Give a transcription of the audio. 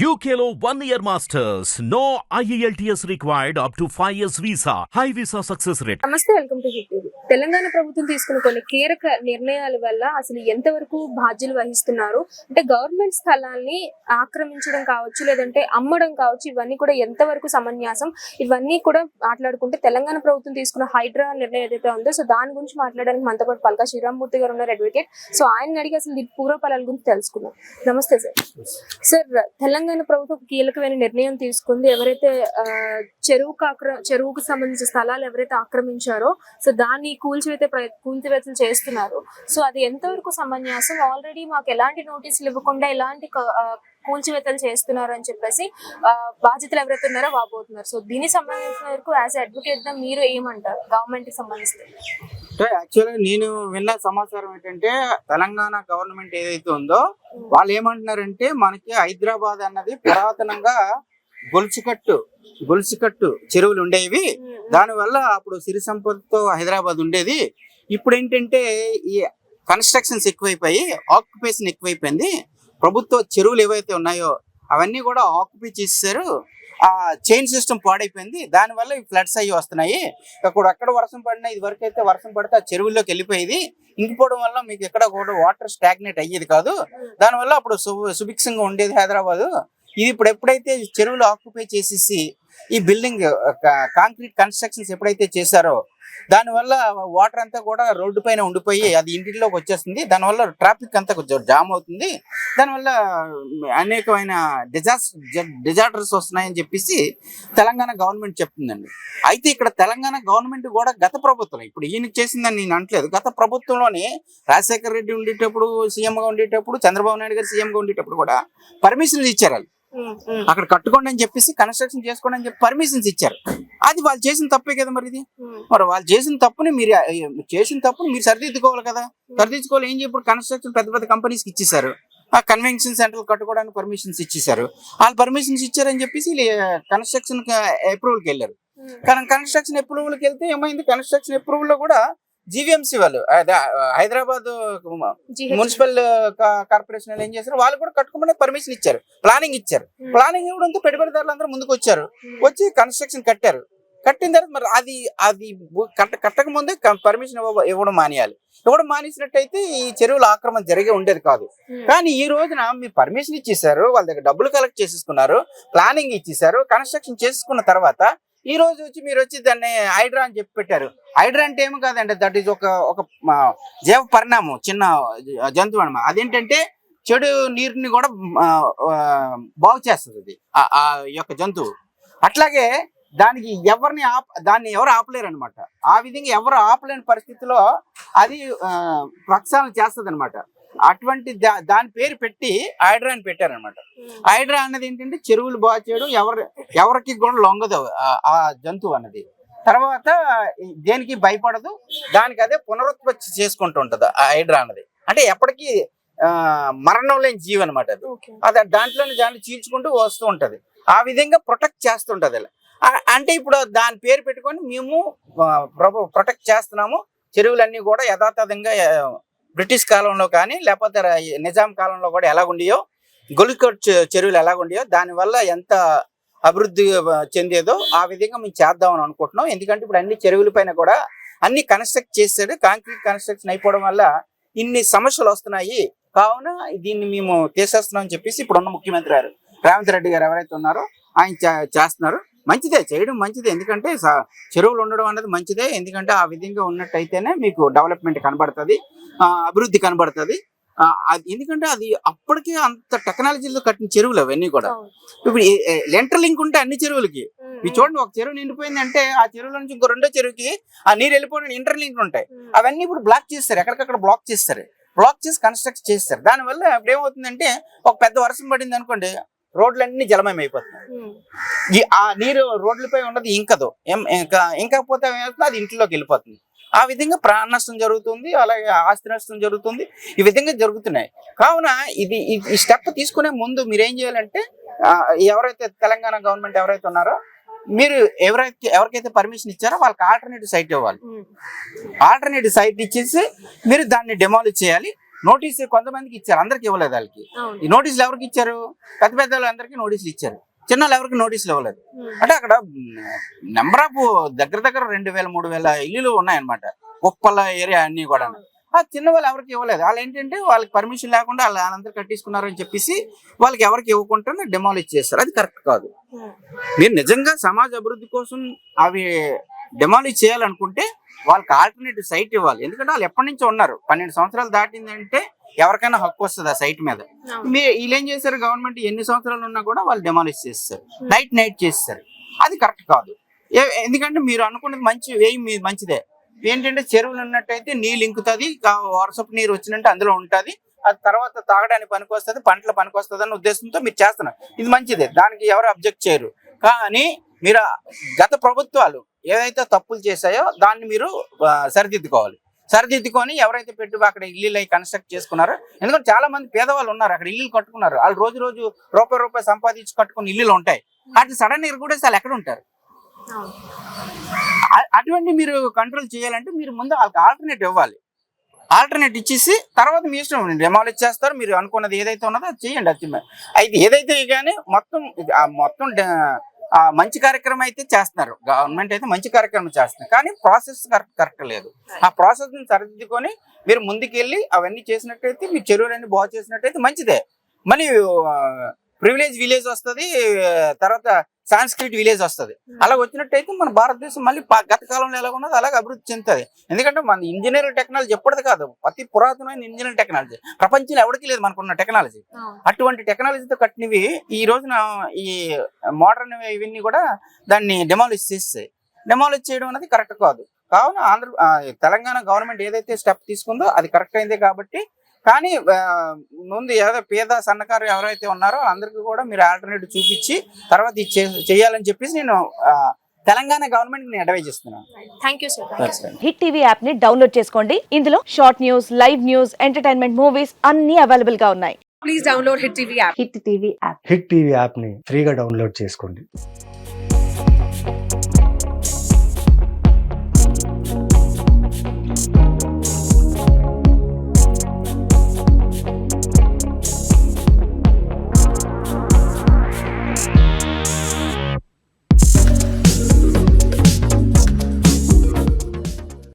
UKLO 1 year masters. No IELTS required up to 5 years visa. High visa success rate. నమస్తే, welcome to hit TV. Telangana ప్రభుత్వం తీసుకున్న కొన్ని కీలక నిర్ణయాల వల్ల అసలు ఎంతవరకు బాధ్యులు వహిస్తున్నారు అంటే గవర్నమెంట్ స్థలాల్ని ఆక్రమించడం కావచ్చు, లేదంటే అమ్మడం కావచ్చు, ఇవన్నీ కూడా ఎంతవరకు సమంజసం, ఇవన్నీ కూడా మాట్లాడుకుంటే తెలంగాణ ప్రభుత్వం తీసుకున్న హైడ్రా నిర్ణయం ఏదైతే ఉందో సో దాని గురించి మాట్లాడడానికి మనతో పాటు పల్కా శ్రీరామ్మూర్తి గారు ఉన్నారు, అడ్వకేట్. సో ఆయన అడిగి అసలు దీని పూర్వఫలాల గురించి తెలుసుకుందాం. నమస్తే సార్. సార్, తెలంగాణ ప్రభుత్వం కీలకమైన నిర్ణయం తీసుకుంది. ఎవరైతే చెరువుకు సంబంధించిన స్థలాలు ఎవరైతే ఆక్రమించారో సో దాన్ని కూల్చివేతలు చేస్తున్నారు. సో అది ఎంతవరకు సమంజసం? ఆల్రెడీ మాకు ఎలాంటి నోటీసులు ఇవ్వకుండా ఎలాంటి కూల్చివేతలు చేస్తున్నారు అని చెప్పేసి బాధ్యతలు ఎవరైతే ఉన్నారో వాపోతున్నారు. సో దీనికి సంబంధించిన వరకు యాజ్ అడ్వకేట్ గా మీరు ఏమంటారు గవర్నమెంట్ కి సంబంధిస్తే? యాక్చువల్గా నేను విన్న సమాచారం ఏంటంటే తెలంగాణ గవర్నమెంట్ ఏదైతే ఉందో వాళ్ళు ఏమంటున్నారంటే మనకి హైదరాబాద్ అన్నది పురాతనంగా గొలుసుకట్టు చెరువులు ఉండేవి. దానివల్ల అప్పుడు సిరి సంపదతో హైదరాబాద్ ఉండేది. ఇప్పుడు ఏంటంటే ఈ కన్స్ట్రక్షన్స్ ఎక్కువైపోయి ఆక్యుపేషన్ ఎక్కువైపోయింది. ప్రభుత్వ చెరువులు ఏవైతే ఉన్నాయో అవన్నీ కూడా ఆక్యుపై చేసేసారు. ఆ చైన్ సిస్టమ్ పాడైపోయింది. దానివల్ల ఈ ఫ్లడ్స్ అయ్యి వస్తున్నాయి. అక్కడ వర్షం పడినా ఇది వరకు అయితే వర్షం పడితే ఆ చెరువుల్లోకి వెళ్ళిపోయేది. ఇంకిపోవడం వల్ల మీకు ఎక్కడ కూడా వాటర్ స్టాగ్నేట్ అయ్యేది కాదు. దానివల్ల అప్పుడు సుభిక్షంగా ఉండేది హైదరాబాదు. ఇది ఇప్పుడు ఎప్పుడైతే చెరువులు ఆక్యుపై చేసేసి ఈ బిల్డింగ్ కాంక్రీట్ కన్స్ట్రక్షన్స్ ఎప్పుడైతే చేశారో దానివల్ల వాటర్ అంతా కూడా రోడ్డు పైన ఉండిపోయి అది ఇంటిలోకి వచ్చేస్తుంది. దానివల్ల ట్రాఫిక్ అంతా కొంచెం జామ్ అవుతుంది. దానివల్ల అనేకమైన డిజాస్టర్స్ వస్తున్నాయని చెప్పేసి తెలంగాణ గవర్నమెంట్ చెప్తుందండి. అయితే ఇక్కడ తెలంగాణ గవర్నమెంట్ కూడా గత ప్రభుత్వం, ఇప్పుడు ఈయనకి చేసిందని నేను అనట్లేదు, గత ప్రభుత్వంలోనే రాజశేఖర రెడ్డి ఉండేటప్పుడు సీఎంగా ఉండేటప్పుడు, చంద్రబాబు నాయుడు గారు సీఎంగా ఉండేటప్పుడు కూడా పర్మిషన్లు ఇచ్చారు. వాళ్ళు అక్కడ కట్టుకోండి అని చెప్పేసి, కన్స్ట్రక్షన్ చేసుకోండి అని చెప్పి పర్మిషన్స్ ఇచ్చారు. అది వాళ్ళు చేసిన తప్పే కదా. మరి ఇది వాళ్ళు చేసిన తప్పుని మీరు సరిదిద్దుకోవాలి కదా. సరిదిద్దుకోవాలి ఏం చెప్పి కన్స్ట్రక్షన్ పెద్ద పెద్ద కంపెనీస్కి ఇచ్చేసారు. ఆ కన్వెన్షన్ సెంటర్ కట్టుకోవడానికి పర్మిషన్స్ ఇచ్చేసారు. వాళ్ళు పర్మిషన్స్ ఇచ్చారని చెప్పేసి కన్స్ట్రక్షన్ అప్రూవల్కి వెళ్ళారు. కానీ కన్స్ట్రక్షన్ అప్రూవల్కి వెళ్తే ఏమైంది, కన్స్ట్రక్షన్ అప్రూవల్ లో కూడా జీవీఎంసీ వాళ్ళు హైదరాబాద్ మున్సిపల్ కార్పొరేషన్ ఏం చేశారు, వాళ్ళు కూడా కట్టుకోమని పర్మిషన్ ఇచ్చారు, ప్లానింగ్ ఇచ్చారు. ప్లానింగ్ ఇవ్వడంతో పెట్టుబడిదారులు అందరూ ముందుకు వచ్చి కన్స్ట్రక్షన్ కట్టారు. కట్టిన తర్వాత మరి అది కట్టక ముందే పర్మిషన్ ఇవ్వడం మానేసినట్టయితే ఈ చెరువుల ఆక్రమణ జరిగే ఉండేది కాదు. కానీ ఈ రోజున మీరు పర్మిషన్ ఇచ్చేసారు, వాళ్ళ దగ్గర డబ్బులు కలెక్ట్ చేసేసుకున్నారు, ప్లానింగ్ ఇచ్చేసారు, కన్స్ట్రక్షన్ చేసుకున్న తర్వాత ఈ రోజు మీరు వచ్చి దాన్ని హైడ్రా అని చెప్పి పెట్టారు. హైడ్రా అంటే ఏమి కాదండి, దట్ ఈస్ ఒక జీవ పరిణామం, చిన్న జంతువు అన్నమాట. అదేంటంటే చెడు నీరుని కూడా బాగు చేస్తుంది అది ఆ యొక్క జంతువు. అట్లాగే దానికి దాన్ని ఎవరు ఆపలేరు అనమాట. ఆ విధంగా ఎవరు ఆపలేని పరిస్థితిలో అది ప్రక్షాళన చేస్తుంది అనమాట. అటువంటి దాని పేరు పెట్టి హైడ్రా అని పెట్టారనమాట. హైడ్రా అన్నది ఏంటంటే చెరువులు బాగు చేయడం, ఎవరికి కూడా లొంగదు ఆ జంతువు అన్నది. తర్వాత దేనికి భయపడదు, దానికి అదే పునరుత్పత్తి చేసుకుంటూ ఉంటది ఆ హైడ్రా అన్నది. అంటే ఎప్పటికీ మరణం లేని జీవి అనమాట అది దాంట్లోనే దాన్ని చీల్చుకుంటూ వస్తూ ఉంటది. ఆ విధంగా ప్రొటెక్ట్ చేస్తుంటది. అంటే ఇప్పుడు దాని పేరు పెట్టుకొని మేము ప్రొటెక్ట్ చేస్తున్నాము. చెరువులన్నీ కూడా యథాతథంగా బ్రిటిష్ కాలంలో కానీ లేకపోతే నిజాం కాలంలో కూడా ఎలాగుండియో, గొలుసుకట్టు చెరువులు ఎలాగుండియో, దానివల్ల ఎంత అభివృద్ధి చెందేదో ఆ విధంగా మేము చేద్దామని అనుకుంటున్నాం. ఎందుకంటే ఇప్పుడు అన్ని చెరువుల పైన కూడా అన్ని కన్స్ట్రక్ట్ చేసాడు. కాంక్రీట్ కన్స్ట్రక్షన్ అయిపోవడం వల్ల ఇన్ని సమస్యలు వస్తున్నాయి. కావున దీన్ని మేము తీసేస్తున్నాం అని చెప్పేసి ఇప్పుడున్న ముఖ్యమంత్రి గారు రేవంత్ రెడ్డి గారు ఎవరైతే ఉన్నారో ఆయన చేస్తున్నారు. మంచిదే, చేయడం మంచిదే. ఎందుకంటే చెరువులు ఉండడం అనేది మంచిదే. ఎందుకంటే ఆ విధంగా ఉన్నట్టయితేనే మీకు డెవలప్మెంట్ కనబడుతుంది, అభివృద్ధి కనబడుతుంది. ఎందుకంటే అది అప్పటికే అంత టెక్నాలజీలో కట్టిన చెరువులు అవన్నీ కూడా. ఇప్పుడు లెంటర్ లింక్ ఉంటే అన్ని చెరువులకి మీరు చూడండి, ఒక చెరువు నిండిపోయింది అంటే ఆ చెరువుల నుంచి ఇంకో రెండో చెరువుకి ఆ నీరు వెళ్ళిపోయిన ఇంటర్ లింక్ ఉంటాయి. అవన్నీ ఇప్పుడు బ్లాక్ చేస్తారు, ఎక్కడికక్కడ బ్లాక్ చేసి కన్స్ట్రక్ట్ చేస్తారు. దానివల్ల ఇప్పుడు ఏమవుతుందంటే ఒక పెద్ద వర్షం పడింది అనుకోండి, రోడ్లన్నీ జలమయం అయిపోతుంది. ఆ నీరు రోడ్లపై ఉన్నది ఇంకపోతే అది ఇంట్లోకి వెళ్ళిపోతుంది. ఆ విధంగా ప్రాణ నష్టం జరుగుతుంది, అలాగే ఆస్తి నష్టం జరుగుతుంది. ఈ విధంగా జరుగుతున్నాయి. కావున ఈ స్టెప్ తీసుకునే ముందు మీరేం చేయాలంటే ఎవరైతే తెలంగాణ గవర్నమెంట్ ఎవరైతే ఉన్నారో మీరు ఎవరికైతే పర్మిషన్ ఇచ్చారో వాళ్ళకి ఆల్టర్నేటివ్ సైట్ ఇవ్వాలి. ఆల్టర్నేటివ్ సైట్ ఇచ్చేసి మీరు దాన్ని డెమాలిష్ చేయాలి. నోటీస్ కొంతమందికి ఇచ్చారు, అందరికి ఇవ్వలేదు. వాళ్ళకి అవును. ఈ నోటీసులు ఎవరికి ఇచ్చారు? పెద్ద పెద్ద వాళ్ళందరికీ నోటీసులు ఇచ్చారు, చిన్న వాళ్ళు ఎవరికి నోటీసులు ఇవ్వలేదు. అంటే అక్కడ నెంబర్ ఆఫ్ దగ్గర 2000 3000 ఇల్లులు ఉన్నాయన్నమాట, ఉప్పల ఏరియా అన్ని కూడా. ఆ చిన్న వాళ్ళు ఎవరికి ఇవ్వలేదు. వాళ్ళు ఏంటంటే వాళ్ళకి పర్మిషన్ లేకుండా వాళ్ళందరూ కట్టించుకున్నారు అని చెప్పేసి వాళ్ళకి ఎవరికి ఇవ్వకుండా డెమాలిష్ చేస్తారు. అది కరెక్ట్ కాదు. మీరు నిజంగా సమాజ అభివృద్ధి కోసం అవి డెమాలిష్ చేయాలనుకుంటే వాళ్ళకి ఆల్టర్నేటివ్ సైట్ ఇవ్వాలి. ఎందుకంటే వాళ్ళు ఎప్పటి నుంచో ఉన్నారు, 12 సంవత్సరాలు దాటిందంటే ఎవరికైనా హక్కు వస్తుంది ఆ సైట్ మీద. వీళ్ళు ఏం చేశారు, గవర్నమెంట్ ఎన్ని సంవత్సరాలు ఉన్నా కూడా వాళ్ళు డెమాలిష్ చేస్తారు, నైట్ చేస్తారు. అది కరెక్ట్ కాదు. ఎందుకంటే మీరు అనుకున్నది మంచిదే. ఏంటంటే చెరువులు ఉన్నట్టయితే నీళ్ళు ఇంకుతుంది, వర్షపు నీరు వచ్చినట్టు అందులో ఉంటుంది, అది తర్వాత తాగడానికి పనికొస్తుంది, పంటల పనికొస్తుంది అన్న ఉద్దేశంతో మీరు చేస్తున్నారు. ఇది మంచిదే, దానికి ఎవరు అబ్జెక్ట్ చేయరు. కానీ మీరు గత ప్రభుత్వాలు ఏదైతే తప్పులు చేశాయో దాన్ని మీరు సరిదిద్దుకొని ఎవరైతే అక్కడ ఇల్లు కన్స్ట్రక్ట్ చేసుకున్నారో, ఎందుకంటే చాలా మంది పేదవాళ్ళు ఉన్నారు అక్కడ ఇల్లు కట్టుకున్నారు, వాళ్ళు రోజు రూపాయి సంపాదించి కట్టుకుని ఇల్లులు ఉంటాయి. వాటిని సడన్ గా కూడా వాళ్ళు ఎక్కడ ఉంటారు? అటువంటి మీరు కంట్రోల్ చేయాలంటే మీరు ముందు వాళ్ళకి ఆల్టర్నేట్ ఇవ్వాలి. ఆల్టర్నేట్ ఇచ్చేసి తర్వాత మీ ఇష్టం, డెమాలిష్ చేస్తారు, మీరు అనుకున్నది ఏదైతే ఉన్నదో అది చేయండి. అయితే ఏదైతే కానీ మొత్తం మంచి కార్యక్రమం అయితే చేస్తున్నారు, గవర్నమెంట్ అయితే మంచి కార్యక్రమం చేస్తున్నారు. కానీ ప్రాసెస్ కరెక్ట్ లేదు. ఆ ప్రాసెస్ ని సరిదిద్దుకొని మీరు ముందుకెళ్ళి అవన్నీ చేసినట్టయితే, మీ చెరువులన్నీ బాగు చేసినట్టయితే మంచిదే. మళ్ళీ ప్రివిలేజ్ విలేజ్ వస్తుంది, తర్వాత సాంస్క్రిట్ విలేజ్ వస్తుంది. అలా వచ్చినట్టయితే మన భారతదేశం మళ్ళీ గత కాలంలో ఎలా ఉన్నదో అలాగే అభివృద్ధి చెందుతుంది. ఎందుకంటే మన ఇంజనీరింగ్ టెక్నాలజీ ఎప్పటిది కాదు, అతి పురాతనమైన ఇంజనీరింగ్ టెక్నాలజీ ప్రపంచంలో ఎవరికి లేదు మనకున్న టెక్నాలజీ. అటువంటి టెక్నాలజీతో కట్టినవి ఈ రోజున ఈ మోడర్న్ ఇవన్నీ కూడా దాన్ని డెమాలిష్ చేస్తాయి. డెమాలిష్ చేయడం అనేది కరెక్ట్ కాదు. కావున తెలంగాణ గవర్నమెంట్ ఏదైతే స్టెప్ తీసుకుందో అది కరెక్ట్ అయిందే. కాబట్టి కానీ ముందు ఏదో పేద సన్నకారు ఎవరైతే ఉన్నారో అందరికీ కూడా మీరు ఆల్టర్నేటివ్ చూపించి తర్వాత ఇది చేయాలని చెప్పేసి నేను తెలంగాణ గవర్నమెంట్ ని అడ్వైజ్ చేస్తున్నాను. Thank you sir. Hit TV app ని డౌన్లోడ్ చేసుకోండి. ఇందులో short news, live news, entertainment movies అన్ని అవైలబుల్ గా ఉన్నాయి. Please download Hit TV app. Hit TV app hit TV app ని ఫ్రీగా డౌన్లోడ్ చేసుకోండి.